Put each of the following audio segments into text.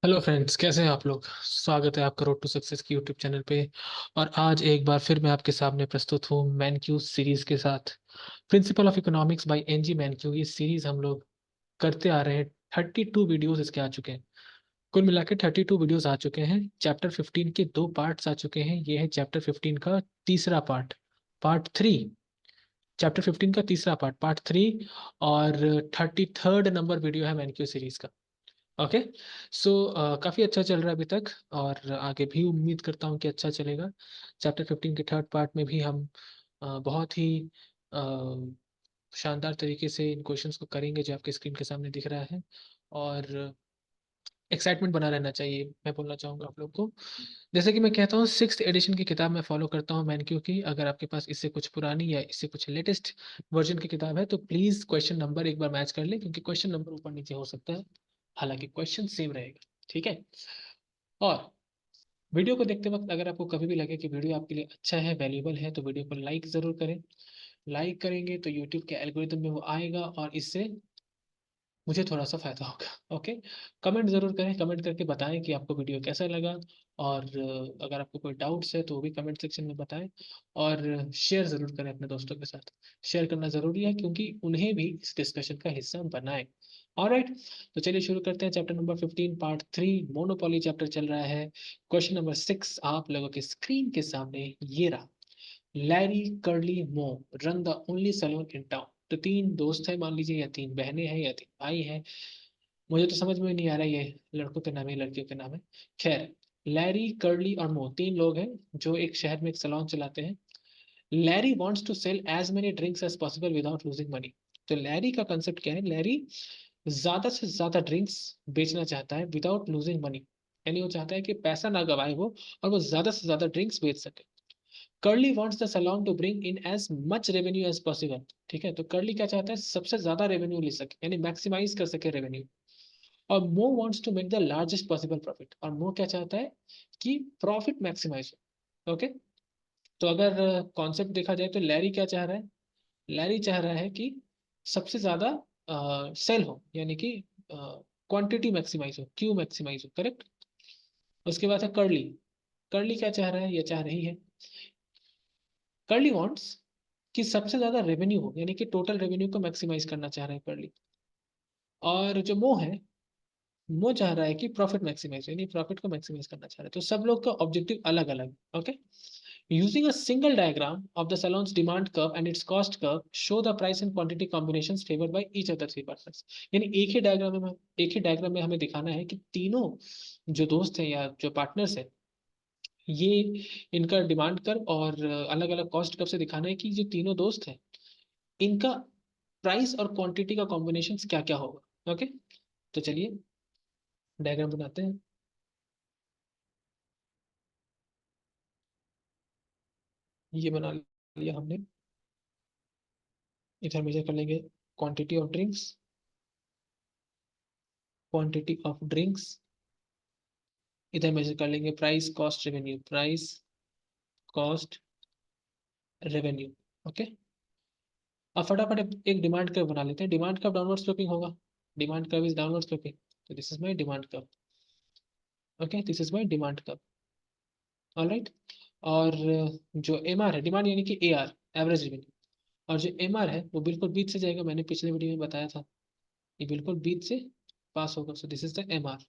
Hello friends, कैसे हैं आप लोग। स्वागत है आपका रोड टू सक्सेस की यूट्यूब चैनल पे। और आज एक बार फिर मैं आपके सामने प्रस्तुत हूँ मैनक्यू सीरीज के साथ। Principle of economics by NG Mankiw, ये सीरीज हम लोग करते आ रहे हैं। 32 वीडियोस इसके आ चुके हैं। कुल मिला के 32 वीडियोस आ चुके हैं। चैप्टर 15 के दो पार्ट्स आ चुके हैं। ये है चैप्टर 15 का तीसरा पार्ट, पार्ट 3। चैप्टर 15 का तीसरा पार्ट, पार्ट 3। और 33rd नंबर वीडियो है मैनक्यू सीरीज का। ओके। सो काफ़ी अच्छा चल रहा है अभी तक, और आगे भी उम्मीद करता हूँ कि अच्छा चलेगा। चैप्टर 15 के थर्ड पार्ट में भी हम बहुत ही अ, शानदार तरीके से इन क्वेश्चंस को करेंगे जो आपके स्क्रीन के सामने दिख रहा है। और एक्साइटमेंट बना रहना चाहिए, मैं बोलना चाहूँगा आप लोग को। जैसे कि मैं कहता हूँ, सिक्स्थ एडिशन की किताब मैं फॉलो करता हूँ मैनक्यू की। अगर आपके पास इससे कुछ पुरानी या इससे कुछ लेटेस्ट वर्जन की किताब है तो प्लीज़ क्वेश्चन नंबर एक बार मैच कर ले, क्योंकि क्वेश्चन नंबर ऊपर नीचे हो सकता है, हालांकि क्वेश्चन सेम रहेगा। ठीक है। और वीडियो को देखते वक्त अगर आपको कभी भी लगे कि वीडियो आपके लिए अच्छा है, वैल्यूएबल है, तो वीडियो को लाइक ज़रूर करें। लाइक करेंगे तो यूट्यूब के एल्गोरिदम में वो आएगा और इससे मुझे थोड़ा सा फायदा होगा। ओके। कमेंट जरूर करें, कमेंट करके बताएं कि आपको वीडियो कैसा लगा। और अगर आपको कोई डाउट्स है तो वो भी कमेंट सेक्शन में बताएं। और शेयर जरूर करें अपने दोस्तों के साथ। शेयर करना जरूरी है क्योंकि उन्हें भी इस डिस्कशन का हिस्सा बनाएं। ऑलराइट। तो चलिए शुरू करते हैं। Chapter number 15 part 3 monopoly chapter चल रहा है। क्वेश्चन नंबर 6 आप लोगों के स्क्रीन के सामने ये रहा। Larry Curly Moe run the only saloon in town. तो तीन दोस्त है मान लीजिए, या तीन बहनें हैं, या तीन भाई हैं। मुझे तो समझ में नहीं आ रहा ये लड़कों के नाम है लड़कियों के नाम है। खैर, लैरी कर्ली और मो तीन लोग हैं जो एक शहर में एक सैलून चलाते हैं। Larry wants to sell as many drinks as possible without losing money. तो लैरी का कंसेप्ट क्या है? लैरी ज्यादा से ज्यादा ड्रिंक्स बेचना चाहता है विदाउट लूजिंग मनी। यानी वो चाहता है कि पैसा ना गवाए वो, और वो ज्यादा से ज्यादा ड्रिंक्स बेच सके। Curly wants the saloon to bring in as much revenue as possible. ठीक है, तो कर्ली क्या चाहता है? सबसे ज्यादा रेवेन्यू ले सके, यानी मैक्सिमाइज कर सके रेवेन्यू। और Moe wants to make the largest possible profit. और मो क्या चाहता है? कि प्रॉफिट मैक्सिमाइज हो। ओके। तो अगर कॉन्सेप्ट देखा जाए तो लैरी क्या चाह रहा है? लैरी चाह रहा है कि सबसे ज्यादा सेल हो, यानी कि क्वांटिटी मैक्सिमाइज हो, क्यू मैक्सिमाइज हो। करेक्ट। उसके बाद है कर्ली। कर्ली क्या चाह रहा है? ये चाह रही है, कर्ली वांट्स कि सबसे ज्यादा रेवेन्यू हो, यानी कि टोटल रेवेन्यू को मैक्सिमाइज करना चाह रहा है कर्ली। और जो मो है, वो चाह रहा है कि प्रॉफिट मैक्सिमाइज, यानी प्रॉफिट को मैक्सिमाइज करना चाह रहा है। तो सब लोग का ऑब्जेक्टिव अलग अलग। Okay. Using a single diagram of the saloons demand curve and it's cost curve, show the price and quantity combinations favoured by each other three persons. यानी एक ही डायग्राम में हमें दिखाना है कि तीनों जो दोस्त हैं या जो पार्टनर्स हैं, ये इनका डिमांड कर्व और अलग अलग कॉस्ट कर्व से दिखाना है कि जो तीनों दोस्त हैं, इनका प्राइस और क्वांटिटी का कॉम्बिनेशन क्या क्या होगा। ओके। तो चलिए डायग्राम बनाते हैं। ये बना लिया हमने। इधर मेजर कर लेंगे quantity of drinks, quantity of drinks. इधर मेजर कर लेंगे price cost revenue, price cost revenue. Okay. अब फटाफट एक डिमांड कर्व बना लेते हैं। डिमांड कर्व डाउनवर्ड स्लोपिंग होगा। Demand curve is downward sloping. तो this is my demand curve. Okay, this is my demand curve. All right. और जो एम आर है, डिमांड यानी कि ए आर, एवरेज रेवेन्यू। और जो एम आर है वो बिल्कुल बीच से जाएगा, मैंने पिछले वीडियो में बताया था। ये बिल्कुल बीच से पास होगा। So this is the M R.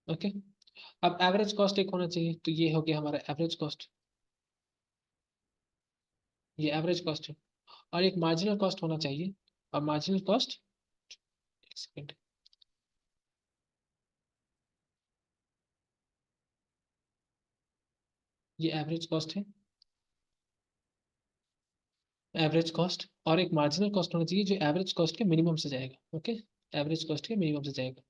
Okay. अब एवरेज कॉस्ट एक होना चाहिए, तो ये हो गया हमारा एवरेज कॉस्ट। ये एवरेज कॉस्ट है। और एक मार्जिनल कॉस्ट होना चाहिए। और मार्जिनल कॉस्ट, एक सेकेंड, ये एवरेज कॉस्ट है। एवरेज कॉस्ट और एक मार्जिनल कॉस्ट होना चाहिए जो एवरेज कॉस्ट के मिनिमम से जाएगा। ओके। एवरेज कॉस्ट के मिनिमम से जाएगा।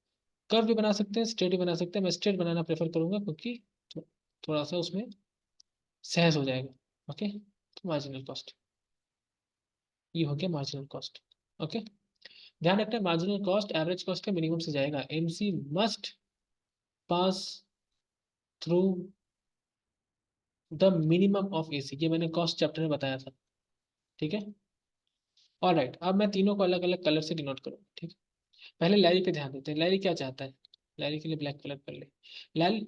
कर्व भी बना सकते हैं, स्ट्रेट भी बना सकते हैं। मैं स्ट्रेट बनाना प्रेफर करूंगा क्योंकि थोड़ा सा उसमें सहज हो जाएगा। ओके। तो मार्जिनल कॉस्ट, ये हो गया मार्जिनल कॉस्ट। ओके। ध्यान रखना, मार्जिनल कॉस्ट एवरेज कॉस्ट के मिनिमम से जाएगा। MC must pass through the minimum of AC, ये मैंने कॉस्ट चैप्टर में बताया था। ठीक है। ऑलराइट। अब मैं तीनों को अलग अलग कलर से डिनोट करूंगा। ठीक है। पहले लैरी पे ध्यान देते हैं। लैरी क्या चाहता है? लैरी के लिए ब्लैक कलर कर ले।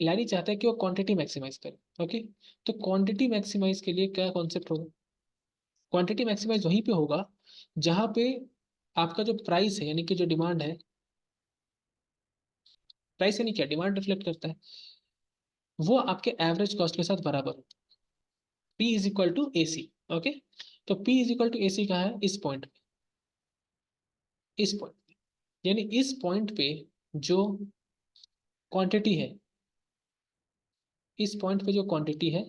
लैरी चाहता है कि वो क्वांटिटी मैक्सिमाइज करे। ओके, तो क्वांटिटी मैक्सिमाइज के लिए क्या कॉन्सेप्ट होगा? क्वांटिटी मैक्सिमाइज वहीं पे होगा जहां पे आपका जो प्राइस है, यानी कि जो डिमांड है, प्राइस यानी क्या, डिमांड रिफ्लेक्ट करता है, वो आपके एवरेज कॉस्ट के साथ बराबर हो। P is equal to A C. Okay, तो P is equal to A C कहाँ है? इस पॉइंट पे, इस पॉइंट, यानी इस पॉइंट पे जो क्वांटिटी है, इस पॉइंट पे जो क्वांटिटी है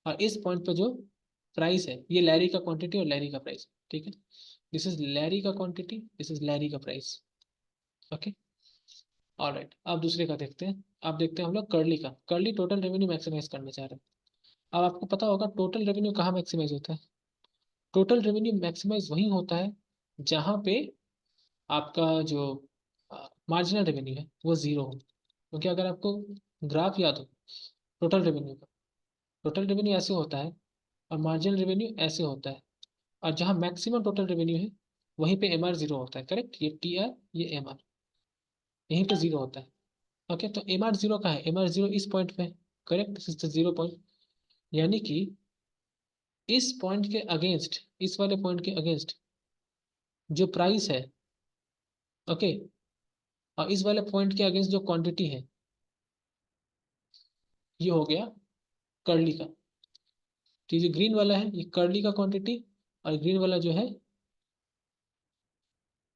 और इस पॉइंट पे जो प्राइस है, ये लैरी का क्वांटिटी और लैरी का प्राइस। ठीक है, दिस इज लैरी का क्वांटिटी, दिस इज लैरी का प्राइस। ओके, ऑलराइट, अब दूसरे का देखते हैं। अब देखते हैं हम लोग कर्ली का। कर्ली टोटल रेवेन्यू मैक्सिमाइज करना चाह रहे हैं। अब आपको पता होगा टोटल रेवेन्यू कहाँ मैक्सिमाइज होता है? टोटल रेवेन्यू मैक्सिमाइज वहीं होता है जहां पे आपका जो मार्जिनल रेवेन्यू है वो जीरो हो। क्योंकि अगर आपको ग्राफ याद हो टोटल रेवेन्यू का, टोटल रेवेन्यू ऐसे होता है और मार्जिनल रेवेन्यू ऐसे होता है, और जहाँ मैक्सिमम टोटल रेवेन्यू है वहीं पे एम आर जीरो होता है। करेक्ट, ये टी आर, ये एम आर, यहीं पे जीरो होता है। ओके, तो एम आर जीरो का है, एम आर जीरो इस पॉइंट पे। Correct, this is the zero point, यानी कि इस पॉइंट के अगेंस्ट, इस वाले पॉइंट के अगेंस्ट जो प्राइस है, ओके, और इस वाले पॉइंट के अगेंस्ट जो क्वांटिटी है, ये हो गया कर्ली का। तो ये जो ग्रीन वाला है ये कर्ली का क्वांटिटी, और ग्रीन वाला जो है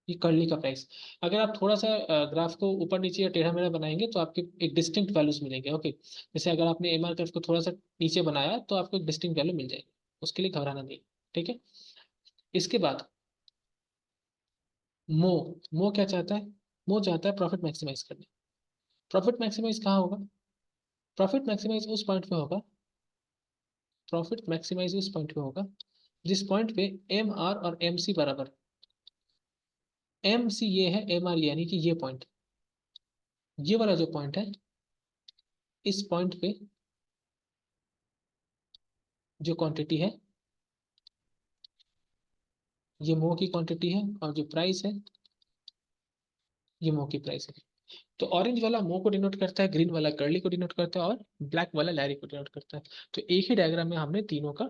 ये कर्ली का प्राइस। अगर आप थोड़ा सा ग्राफ को ऊपर नीचे या टेढ़ा मेढ़ा बनाएंगे तो आपके एक डिस्टिंक्ट वैल्यूज मिलेंगे। ओके, जैसे अगर आपने एम आर कर्व को थोड़ा सा नीचे बनाया तो आपको एक डिस्टिंक्ट वैल्यू मिल जाएगी, उसके लिए घबराना नहीं। ठीक है, इसके बाद मो, मो क्या चाहता है? मो चाहता है प्रॉफिट मैक्सिमाइज करना। प्रॉफिट मैक्सिमाइज कहाँ होगा? प्रॉफिट मैक्सिमाइज उस पॉइंट पे होगा, प्रॉफिट मैक्सिमाइज उस पॉइंट पे होगा जिस पॉइंट पे एम आर और एम सी बराबर। एम सी ये है, एम आर यानी कि ये पॉइंट, ये वाला जो पॉइंट है, इस पॉइंट पे जो क्वांटिटी है, ये मो की क्वांटिटी है, और जो प्राइस है ये मो की प्राइस है। तो ऑरेंज वाला मो को डिनोट करता है, ग्रीन वाला कर्ली को डिनोट करता है, और ब्लैक वाला लैरी को डिनोट करता है। तो एक ही डायग्राम में हमने तीनों का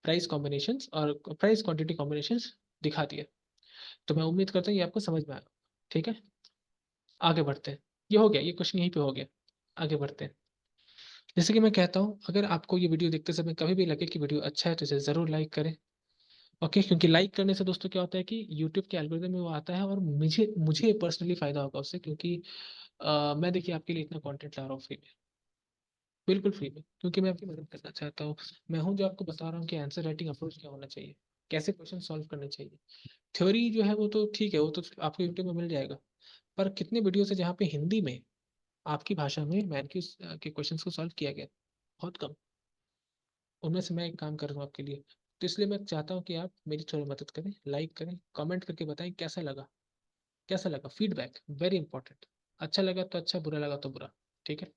प्राइस कॉम्बिनेशन और प्राइस क्वांटिटी कॉम्बिनेशन दिखा दिया। तो मैं उम्मीद करता हूँ ये आपको समझ में आया। ठीक है, आगे बढ़ते हैं। ये हो गया, ये क्वेश्चन यहीं पे हो गया। आगे बढ़ते हैं। जैसे कि मैं कहता हूँ, अगर आपको ये वीडियो देखते समय कभी भी लगे कि वीडियो अच्छा है तो इसे ज़रूर लाइक करें। ओके, क्योंकि लाइक करने से दोस्तों क्या होता है कि यूट्यूब के एल्गोरिदम में वो आता है और मुझे मुझे पर्सनली फायदा होगा उससे, क्योंकि मैं देखिए आपके लिए इतना कंटेंट ला रहा हूँ फ्री में, बिल्कुल फ्री में, क्योंकि मैं आपकी मदद करना चाहता हूँ। मैं हूँ जो आपको बता रहा हूँ कि आंसर राइटिंग अप्रोच क्या होना चाहिए, कैसे क्वेश्चन सॉल्व करने चाहिए। थ्योरी जो है वो तो ठीक है, वो तो आपको यूट्यूब में मिल जाएगा, पर कितने वीडियोस है जहाँ पे हिंदी में, आपकी भाषा में मैन के क्वेश्चंस को सॉल्व किया गया? बहुत कम। उनमें से मैं एक काम कर रहा हूँ आपके लिए। तो इसलिए मैं चाहता हूँ कि आप मेरी थोड़ी मदद करें, लाइक करें, कमेंट करके बताएं कैसा लगा, कैसा लगा, फीडबैक वेरी इंपॉर्टेंट। अच्छा लगा तो अच्छा, बुरा लगा तो बुरा। ठीक है,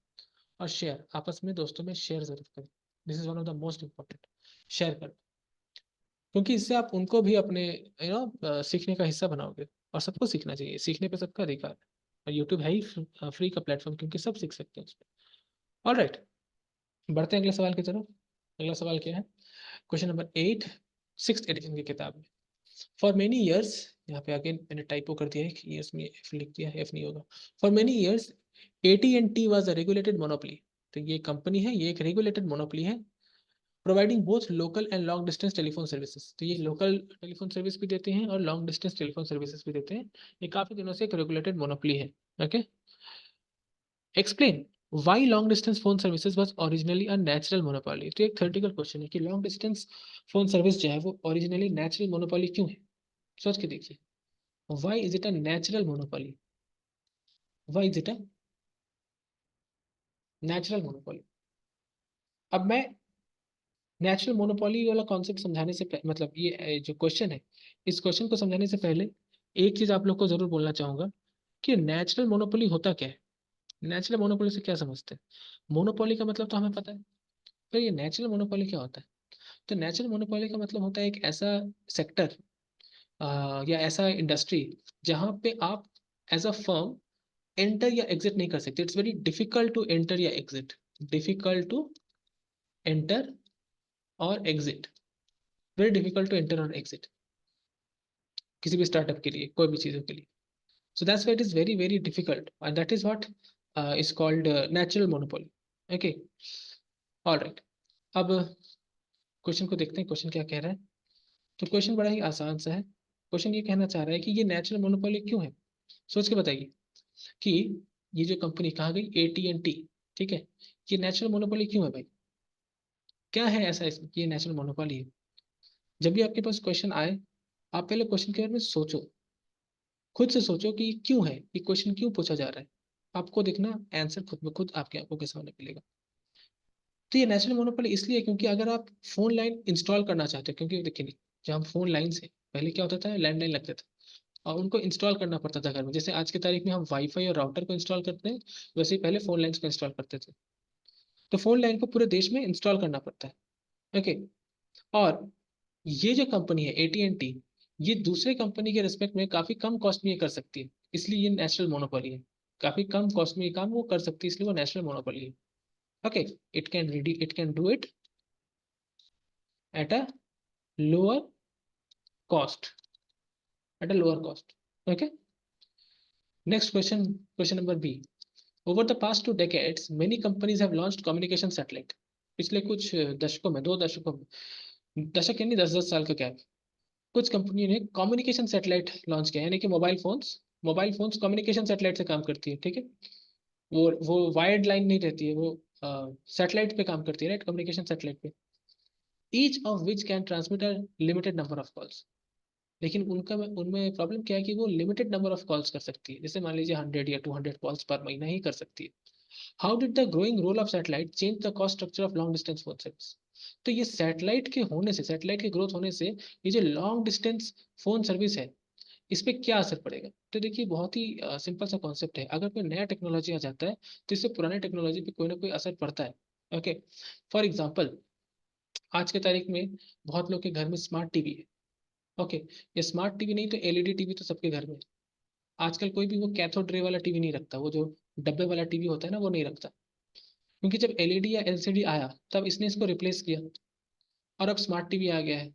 और शेयर, आपस में दोस्तों में शेयर जरूर करें। This is one of the most important, share करें, क्योंकि इससे आप उनको भी अपने सीखने का हिस्सा बनाओगे। और सबको सीखना चाहिए, सीखने पे सबका अधिकार है, और यूट्यूब है ही फ्री का प्लेटफॉर्म, क्योंकि सब सीख सकते हैं उसमें। ऑल राइट, बढ़ते हैं अगले सवाल की तरफ। अगला सवाल क्या है? क्वेश्चन नंबर 8, सिक्स एडिशन की किताब में। फॉर मेनी ईयर्स, यहाँ पे अगेन मैंने टाइपो कर दिया है, ईयर्स में एफ लिख दिया है, एफ नहीं होगा। For many years AT&T was a regulated monopoly. तो ये कंपनी है, ये एक रेगुलेटेड मोनोपोली है, providing both local and long distance telephone services. तो ये लोकल टेलीफोन सर्विस भी देते हैं और लॉन्ग डिस्टेंस टेलीफोन सर्विसेज भी देते हैं। ये काफी दिनों से एक रेगुलेटेड मोनोपोली है। Okay, explain why long distance phone services was originally a natural monopoly. तो एक थ्योरेटिकल क्वेश्चन है कि लॉन्ग डिस्टेंस फोन सर्विस जो है वो ओरिजिनली नेचुरल मोनोपोली क्यों है? सोच के देखिए, why is it a natural monopoly? Why is it a natural monopoly? अब मैं नेचुरल मोनोपोली वाला कॉन्सेप्ट समझाने से मतलब ये जो क्वेश्चन है, इस क्वेश्चन को समझाने से पहले एक चीज आप लोग को जरूर बोलना चाहूंगा कि नेचुरल मोनोपोली होता क्या है। नेचुरल मोनोपोली से क्या समझते हैं? मोनोपोली का मतलब तो हमें पता है, फिर ये नेचुरल मोनोपोली क्या होता है? तो नेचुरल मोनोपोली का मतलब होता है एक ऐसा सेक्टर या ऐसा इंडस्ट्री जहाँ पे आप एज अ फर्म एंटर या एग्जिट नहीं कर सकते। It's very difficult to enter या एग्जिट, डिफिकल्ट टू एंटर और exit, very difficult to enter और एग्जिट किसी भी स्टार्टअप के लिए, कोई भी चीज़ों के लिए। So that's why it is very very difficult and that is what is called natural monopoly. Okay, alright. अब क्वेश्चन को देखते हैं, क्वेश्चन क्या कह रहा है। तो क्वेश्चन बड़ा ही आसान सा है। क्वेश्चन ये कहना चाह रहा है कि ये नेचुरल मोनोपोली क्यों है। सोच के बताइए कि ये जो कंपनी कहाँ गई, AT&T, ठीक है, ये नेचुरल मोनोपोली क्यों है भाई? क्या है ऐसा इसमें कि ये नेचुरल मोनोपोली है? जब भी आपके पास क्वेश्चन आए, आप पहले क्वेश्चन के बारे में सोचो, खुद से सोचो कि क्यों है, ये क्वेश्चन क्यों पूछा जा रहा है। आपको देखना आंसर खुद में खुद आपके आंखों के सामने मिलेगा। तो ये नेचुरल मोनोपोली इसलिए क्योंकि अगर आप फोन लाइन इंस्टॉल करना चाहते हो, क्योंकि देखिए जब हम फोन लाइन से पहले क्या होता था, लैंडलाइन लगते थे और उनको इंस्टॉल करना पड़ता था घर में। जैसे आज की तारीख में हम वाईफाई और राउटर को इंस्टॉल करते हैं, वैसे ही पहले फोन लाइन्स को इंस्टॉल करते थे। तो फोन लाइन को पूरे देश में इंस्टॉल करना पड़ता है। ओके, और ये जो कंपनी है AT&T, ये दूसरे कंपनी के रिस्पेक्ट में काफी कम कॉस्ट में ये कर सकती है, इसलिए ये नेशनल मोनोपोली है। काफी कम कॉस्ट में ये काम वो कर सकती है, इसलिए वो नेशनल मोनोपोली है। Okay, it can do it at a lower cost, at a lower cost. Okay, next question, question number B। Over the past 2 decades many companies have launched communication satellite। पिछले कुछ दशकों में, 2 दशकों में, दशक यानी 10-10 साल का गैप, कुछ कंपनियों ने कम्युनिकेशन सैटेलाइट लॉन्च किया, यानी कि मोबाइल फोन्स कम्युनिकेशन सैटेलाइट से काम करती है, ठीक है। वो वायर्ड लाइन नहीं रहती है, वो सैटेलाइट पे काम करती है, राइट, कम्युनिकेशन सैटेलाइट पे। Each of which can transmit a limited number of calls. लेकिन उनका उनमें प्रॉब्लम क्या है कि वो लिमिटेड नंबर ऑफ कॉल्स कर सकती है, जैसे मान लीजिए 100 या 200 कॉल्स पर महीना ही कर सकती है। How did the growing role of satellite change the cost structure of long distance phone service. तो ये सैटेलाइट के होने से, सैटेलाइट के ग्रोथ होने से, ये जो लॉन्ग डिस्टेंस फोन सर्विस है, इस पे क्या असर पड़ेगा। तो देखिए बहुत ही सिंपल सा कॉन्सेप्ट है। अगर कोई नया टेक्नोलॉजी आ जाता है तो इससे पुराने टेक्नोलॉजी पे कोई ना कोई असर पड़ता है। ओके, फॉर एग्जाम्पल आज के तारीख में बहुत लोग के घर में स्मार्ट टीवी है। ओके, ये स्मार्ट टीवी नहीं तो LED टीवी तो सबके घर में है। आजकल कोई भी वो कैथोड रे वाला टीवी नहीं रखता, वो जो डब्बे वाला टीवी होता है ना, वो नहीं रखता, क्योंकि जब LED या LCD आया तब इसने इसको रिप्लेस किया, और अब स्मार्ट टीवी आ गया है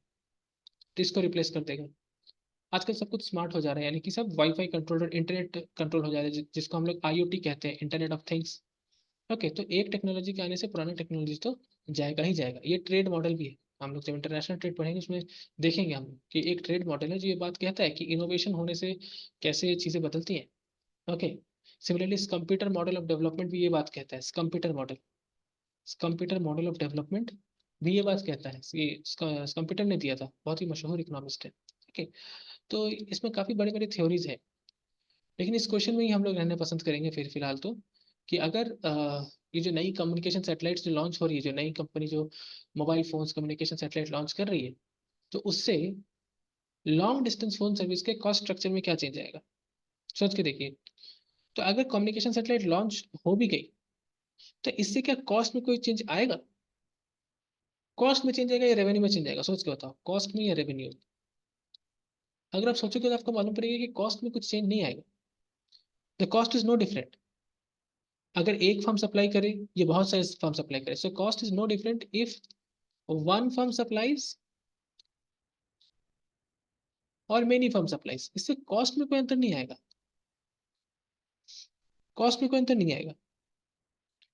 तो इसको रिप्लेस कर देगा। आजकल सब कुछ स्मार्ट हो जा रहा है, यानी कि सब वाईफाई कंट्रोलर, इंटरनेट कंट्रोल हो जा रहा है, जिसको हम लोग IoT कहते हैं, इंटरनेट ऑफ थिंग्स। ओके, तो एक टेक्नोलॉजी के आने से पुरानी टेक्नोलॉजी तो जाएगा ही जाएगा। ये ट्रेड मॉडल भी है। हम लोग जब इंटरनेशनल ट्रेड पढ़ेंगे उसमें देखेंगे हम कि एक ट्रेड मॉडल है जो ये बात कहता है कि इनोवेशन होने से कैसे चीजें बदलती हैं। Okay, similarly computer model of development भी ये बात कहता है, computer model, computer model of development भी ये बात कहता है। ये कंप्यूटर ने दिया था, बहुत ही मशहूर इकोनॉमिस्ट है। ओके, तो इसमें काफी बड़ी बड़ी थ्योरीज है, लेकिन इस क्वेश्चन में ही हम लोग रहना पसंद करेंगे फिर फिलहाल तो, कि अगर ये जो नई कम्युनिकेशन सैटेलाइट्स जो लॉन्च हो रही है, जो नई कंपनी जो mobile phones communication satellite launch कर रही है, तो उससे लॉन्ग डिस्टेंस फोन सर्विस के कॉस्ट स्ट्रक्चर में क्या चेंज आएगा। सोच के देखिए। तो अगर कम्युनिकेशन सैटेलाइट लॉन्च हो भी गई तो इससे क्या कॉस्ट में कोई चेंज आएगा? कॉस्ट में चेंज आएगा या रेवेन्यू में चेंज आएगा? सोच के बताओ, कॉस्ट में या रेवेन्यू। अगर आप सोचोगे तो आपको मालूम पड़ेगा कि कॉस्ट में कुछ चेंज नहीं आएगा। The cost is no different. अगर एक फर्म सप्लाई करे, ये बहुत सारे फर्म सप्लाई करे, so cost is no different if one firm supplies और मेनी फर्म सप्लाईज। इससे कॉस्ट में कोई अंतर नहीं आएगा, कॉस्ट में कोई अंतर नहीं आएगा।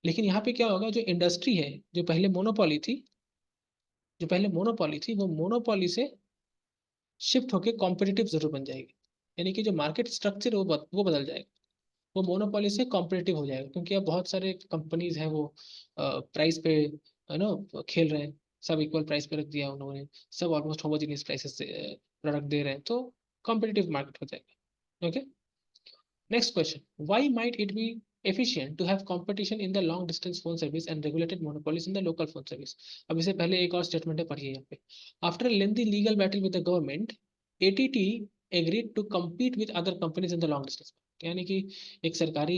लेकिन यहाँ पे क्या होगा, जो इंडस्ट्री है, जो पहले मोनोपोली थी, वो मोनोपोली से शिफ्ट होकर कॉम्पिटिटिव जरूर बन जाएगी। यानी कि जो मार्केट स्ट्रक्चर है वो बदल जाएगा, वो मोनोपोली से कॉम्पिटिटिव हो जाएगा, क्योंकि अब बहुत सारे कंपनीज हैं वो प्राइस पे खेल रहे हैं। सब इक्वल प्राइस पे रख दिया उन्होंने, सब ऑलमोस्ट होमोजेनियस प्राइसेस से प्रोडक्ट दे रहे हैं, तो कॉम्पिटिटिव मार्केट हो जाएगा। Okay, next question, why might it B efficient to have competition in the long distance phone service and regulated monopolies in the local phone service। अब इससे पहले एक और स्टेटमेंट है, पढ़िए यहाँ पे। After lengthy legal battle with the government, ATT agreed to compete with other companies in the long distance। यानी कि एक सरकारी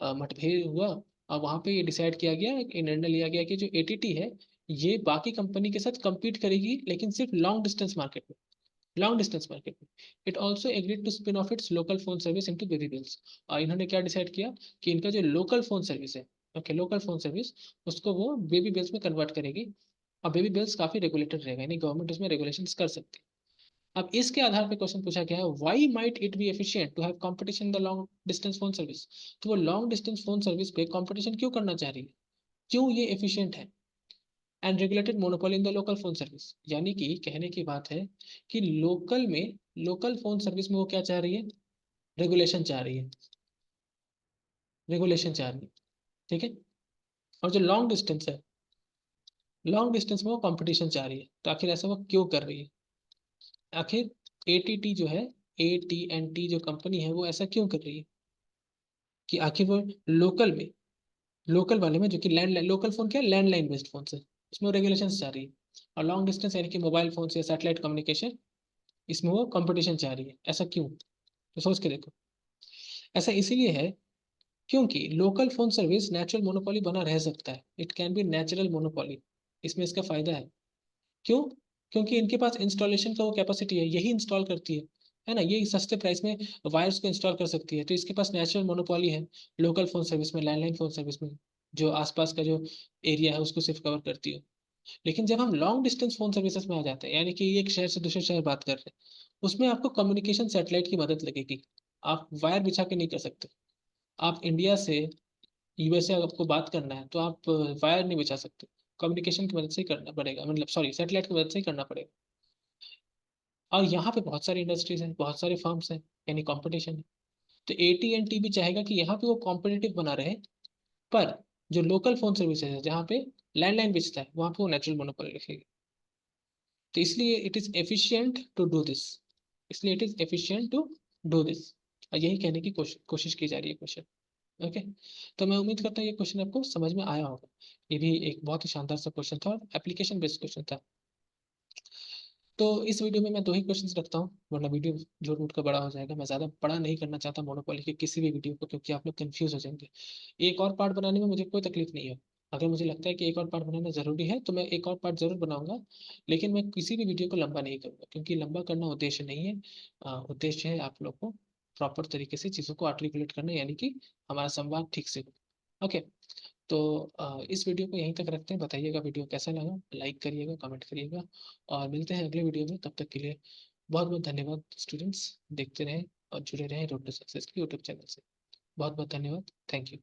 मतभेद हुआ और वहां पे ये डिसाइड किया गया, एक निर्णय लिया गया कि जो ATT है ये बाकी कंपनी के साथ compete करेगी, लेकिन सिर्फ लॉन्ग डिस्टेंस मार्केट में। लॉन्ग डिस्टेंस मार्केट में। It also agreed to spin off its local phone service into baby Bells. और इन्होंने क्या डिसाइड किया कि इनका जो लोकल फोन सर्विस है, ओके, लोकल फोन सर्विस, उसको वो बेबी बिल्स में कन्वर्ट करेगी। और बेबी बिल्स काफी रेगुलेटेड रहेगा, यानी गवर्नमेंट उसमें रेगुलेशन कर सकती है। अब इसके आधार पे क्वेश्चन पूछा गया है, why might it be efficient to have competition in the long distance phone service. तो वो लॉन्ग डिस्टेंस फोन सर्विस पे कंपटीशन क्यों करना चाह रही है, क्यों ये एफिशिएंट है। And regulated monopoly in the local phone service, यानी कि कहने की बात है कि लोकल में, लोकल फोन सर्विस में वो क्या चाह रही है, रेगुलेशन चाह रही है, रेगुलेशन चाह रही है, ठीक है। और जो लॉन्ग डिस्टेंस है, लॉन्ग डिस्टेंस में वो कंपटीशन चाह रही है। तो आखिर ऐसा वो क्यों कर रही है, आखिर एटीटी जो है, AT&T जो कंपनी है, वो ऐसा क्यों कर रही है कि आखिर वो लोकल में, लोकल वाले में जो कि लैंडलाइन, लोकल फोन क्या है, लैंडलाइन बेस्ड फोन है, उसमें रेगुलेशन चाह रही है। और लॉन्ग डिस्टेंस यानी कि मोबाइल फोन से, सैटेलाइट कम्युनिकेशन, इसमें वो कंपटीशन चाह रही है। ऐसा क्यों, तो सोच के देखो। ऐसा इसीलिए है क्योंकि local phone service natural monopoly बना रह सकता है, it can be natural monopoly. इसमें इसका फायदा है, क्यों, क्योंकि इनके पास इंस्टॉलेशन का वो कैपेसिटी है, यही इंस्टॉल करती है ना, ये सस्ते प्राइस में वायर्स को इंस्टॉल कर सकती है। तो इसके पास नेचुरल मोनोपोली है लोकल फोन सर्विस में, लैंडलाइन फोन सर्विस में, जो आसपास का जो एरिया है उसको सिर्फ कवर करती है। लेकिन जब हम लॉन्ग डिस्टेंस फोन सर्विसेज में आ जाते हैं, यानी कि एक शहर से दूसरे शहर बात कर रहे हैं, उसमें आपको कम्युनिकेशन सैटेलाइट की मदद लगेगी। आप वायर बिछा के नहीं कर सकते। आप इंडिया से USA आपको बात करना है तो आप वायर नहीं बिछा सकते, कम्युनिकेशन की मदद से ही करना पड़ेगा, मतलब सॉरी, सैटेलाइट की मदद से ही करना पड़ेगा। और यहाँ पे बहुत सारी इंडस्ट्रीज हैं, बहुत सारे फर्म्स हैं, यानी कंपटीशन है। तो AT&T भी चाहेगा कि यहाँ पे वो कॉम्पिटिटिव बना रहे, पर जो लोकल फोन सर्विसेज है, जहाँ पे लैंडलाइन बेचता है, वहाँ पे वो नेचुरल मोनोपोली रखेगी। तो इसलिए it is efficient to do this, इसलिए it is efficient to do this. और यही कहने की कोशिश की जा रही है क्वेश्चन। ओके, तो मैं उम्मीद करता हूँ ये क्वेश्चन आपको समझ में आया होगा। ये भी एक बहुत ही शानदार सा क्वेश्चन था और एप्लीकेशन बेस्ड क्वेश्चन था। तो इस वीडियो में मैं दो ही क्वेश्चंस रखता हूँ, वरना वीडियो जोर मूट का बड़ा हो जाएगा। मैं ज़्यादा बड़ा नहीं करना चाहता मोनोपोली के किसी भी वीडियो को, क्योंकि आप लोग कंफ्यूज हो जाएंगे। एक और पार्ट बनाने में मुझे कोई तकलीफ नहीं है। अगर मुझे लगता है कि एक और पार्ट बनाना ज़रूरी है तो मैं एक और पार्ट ज़रूर बनाऊंगा। लेकिन मैं किसी भी वीडियो को लंबा नहीं करूँगा, क्योंकि लंबा करना उद्देश्य नहीं है। उद्देश्य है आप लोग को प्रॉपर तरीके से चीज़ों को आर्टिकुलेट करना, यानी कि हमारा संवाद ठीक से हो। ओके, तो इस वीडियो को यहीं तक रखते हैं। बताइएगा वीडियो कैसा लगा, लाइक करिएगा, कमेंट करिएगा, और मिलते हैं अगले वीडियो में। तब तक के लिए बहुत बहुत धन्यवाद स्टूडेंट्स। देखते रहें और जुड़े रहें रोड टू सक्सेस के यूट्यूब चैनल से। बहुत बहुत धन्यवाद, थैंक यू।